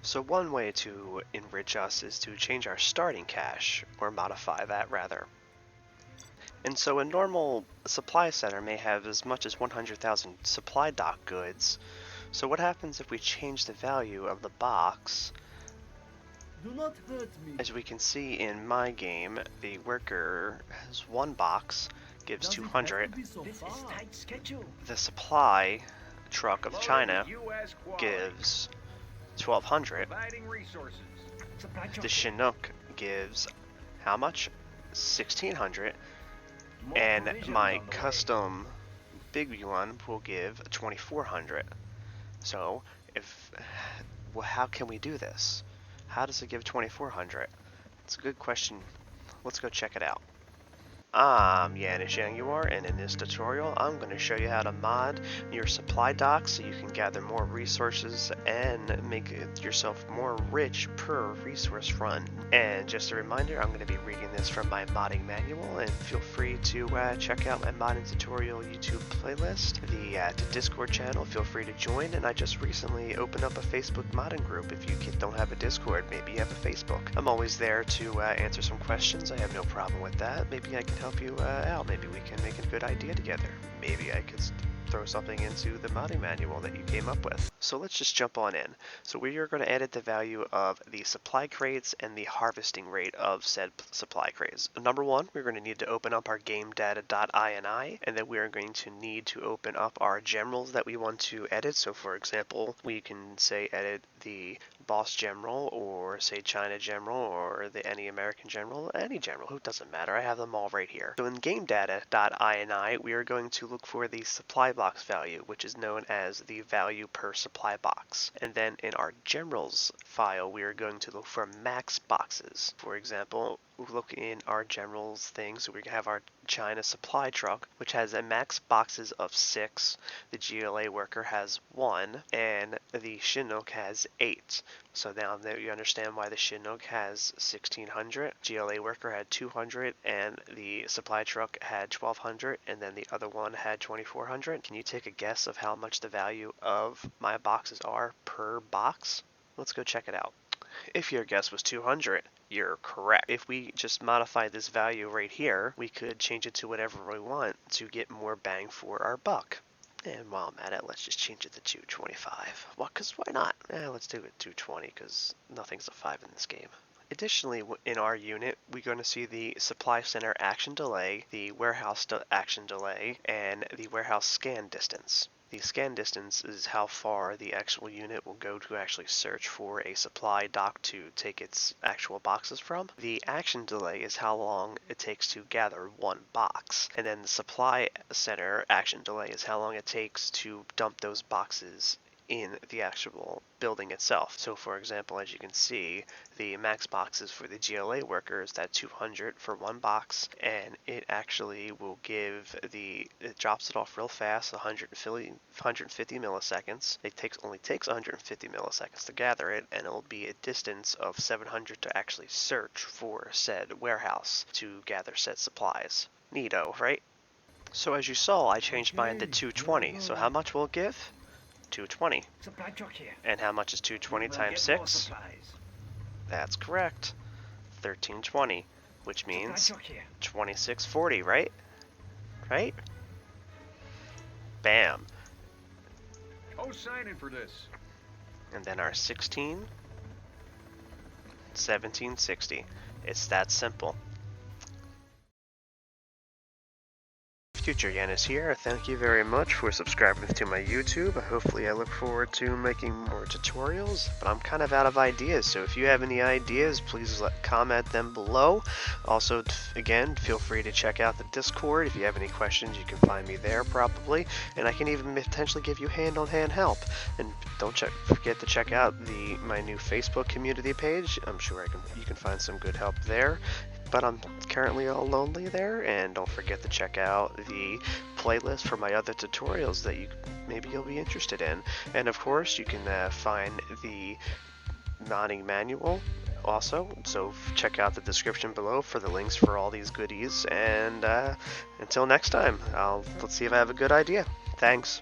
So one way to enrich us is to change our starting cash, or modify that rather. And so a normal supply center may have as much as 100,000 supply dock goods. So what happens if we change the value of the box? Do not hurt me. As we can see in my game, the worker has one box, gives Does it have 200. to be so This far? is tight schedule. The supply truck of China US quality. gives 1,200. Providing resources. Supply The truck. Chinook gives how much? 1,600. More And provisions my on the way. custom big one will give 2,400. So well, how can we do this? How does it give 2,400? It's a good question. Let's go check it out. I'm Janus Jaguar, and in this tutorial I'm going to show you how to mod your supply dock so you can gather more resources and make yourself more rich per resource run. And just a reminder, I'm going to be reading this from my modding manual, and feel free to check out my modding tutorial YouTube playlist. The Discord channel, feel free to join, and I just recently opened up a Facebook modding group. If you don't have a Discord, maybe you have a Facebook. I'm always there to answer some questions. I have no problem with that. Maybe I can help you out. Maybe we can make a good idea together. Maybe I could throw something into the modding manual that you came up with. So let's just jump on in. So we are going to edit the value of the supply crates and the harvesting rate of said supply crates. Number one, we're going to need to open up our gamedata.ini, and then we are going to need to open up our generals that we want to edit. So for example, we can say edit the boss general, or say China general, or the any American general, any general, who doesn't matter. I have them all right here. So in gamedata.ini, we are going to look for the supply box value, which is known as the value per supply box. And then in our generals file, we are going to look for max boxes. For example, look in our generals thing, so we have our China supply truck, which has a max boxes of 6, the GLA worker has 1, and the Chinook has 8. So now that you understand why the Chinook has 1,600, GLA worker had 200, and the supply truck had 1,200, and then the other one had 2,400. Can you take a guess of how much the value of my boxes are per box? Let's go check it out. If your guess was 200, you're correct. If we just modify this value right here, we could change it to whatever we want to get more bang for our buck. And while I'm at it, let's just change it to 225. Well, because why not? Let's do it 220, because nothing's a 5 in this game. Additionally, in our unit, we're going to see the supply center action delay, the warehouse action delay, and the warehouse scan distance. The scan distance is how far the actual unit will go to actually search for a supply dock to take its actual boxes from. The action delay is how long it takes to gather one box. And then the supply center action delay is how long it takes to dump those boxes in the actual building itself. So for example, as you can see, the max boxes for the GLA worker is that 200 for one box, and it actually will give it drops it off real fast, 150 milliseconds. It only takes 150 milliseconds to gather it, and it'll be a distance of 700 to actually search for said warehouse to gather said supplies. Neato, right? So as you saw, I changed mine to 220. So how much will it give? 220. Supply truck here. And how much is 220 We'll times get more 6? supplies. That's correct. 1320, which means Supply truck here. 2640, right? Right? Bam. Oh, signing for this. And then our 16, 1760. It's that simple. Future Janus here. Thank you very much for subscribing to my YouTube. Hopefully I look forward to making more tutorials, but I'm kind of out of ideas, so if you have any ideas, please comment them below. Also, again, feel free to check out the Discord. If you have any questions, you can find me there probably, and I can even potentially give you hand-on-hand help. And don't forget to check out my new Facebook community page. I'm sure you can find some good help there. But I'm currently all lonely there, and don't forget to check out the playlist for my other tutorials that maybe you'll be interested in. And of course, you can find the modding manual also, so check out the description below for the links for all these goodies. And until next time, let's see if I have a good idea. Thanks.